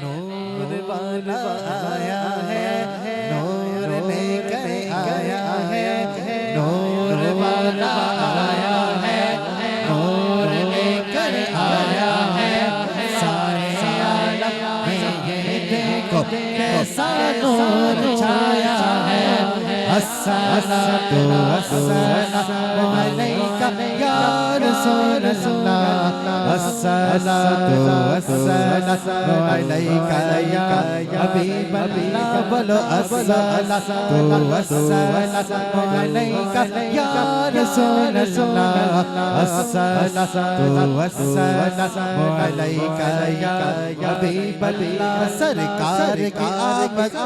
نور والا آیا ہے نور لے کر آیا ہے نور والا آیا ہے نور لے کر آیا ہے سارے عالم میں یہ دیکھو کیسا نور چھایا ہے الصلاۃ والسلام علیک یا رسول اللہ الصلاۃ والسلام علیک یا حبیب اللہ بولو الصلاۃ والسلام علیک یا رسول اللہ الصلاۃ والسلام علیک یا حبیب اللہ سرکار کی آمد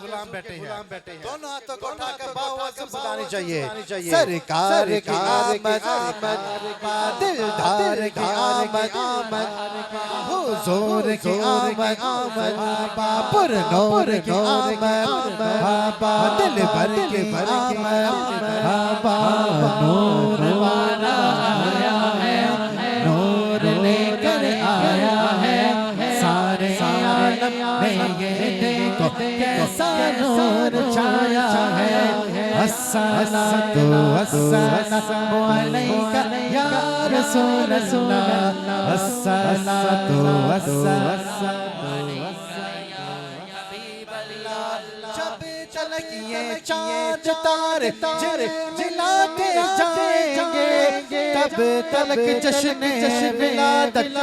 غلام بیٹھے ہیں دونوں ہاتھوں کو اٹھا کر باہوت سے بلانی چاہیے سرکار کی آمد دلدار کی آمد حضور کی آمد پر نور کی آمد دل بھر کی آمد نور والا آیا ہے نور لے کر آیا ہے سارے عالم میں یہ دیکھو کیسا نور چھایا ہے الصلاۃ والسلام علیک یا رسول اللہ الصلاۃ والسلام جب چلکیے چاند تارے جلاتے جائیں گے تب تلک جشن ولادت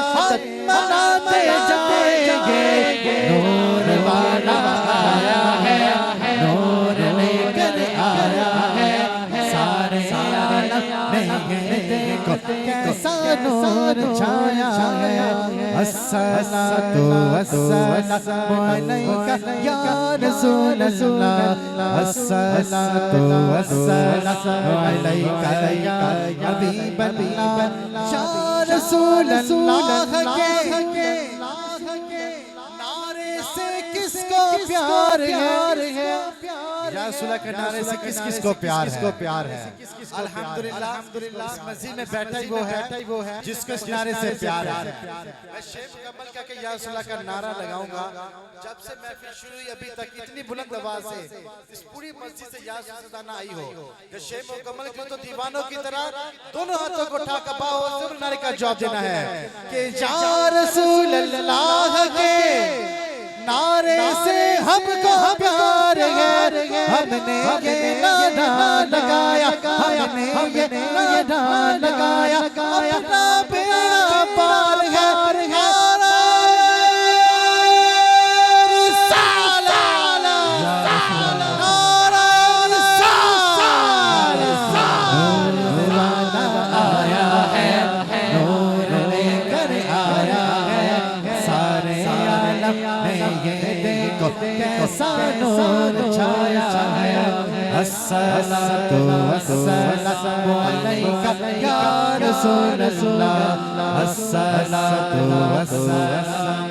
مناتے جائیں گے نور والا آیا ہے نور لے کر آیا ہے سارے عالم میں یہ دیکھو کیسا نور چھایا ہے الصلاۃ والسلام علیک یا رسول اللہ الصلاۃ والسلام علیک یا حبیب اللہ یا رسول اللہ کے نعرے سے کس کو پیار ہے یا رسول اللہ کے نعرے سے کس کس کو پیار ہے الحمدللہ اس مسجد میں بیٹھا ہی وہ ہے جس کو اس نعرے سے پیار ہے میں شیخ مکمل کہہ کے یا رسول اللہ کا نعرہ لگاؤں گا جب سے محفل شروع ہوئی ابھی تک اتنی بلند آواز سے اس پوری مسجد سے یا رسول اللہ نہ آئی ہو کہ شیخ مکمل کے تو دیوانوں کی طرح دونوں ہاتھوں کو اٹھا کر باہوت سے نعرے کا جواب دینا ہے کہ یا رسول اللہ کے نعرے سے ہم کو پیار ہے ہم نے یہ نعرہ لگایا ہم نے یہ نعرہ لگایا اپنا بیڑا پار ہے کیسا نور چھایا ہے الصلاۃ والسلام علیک یا رسول اللہ الصلاۃ والسلام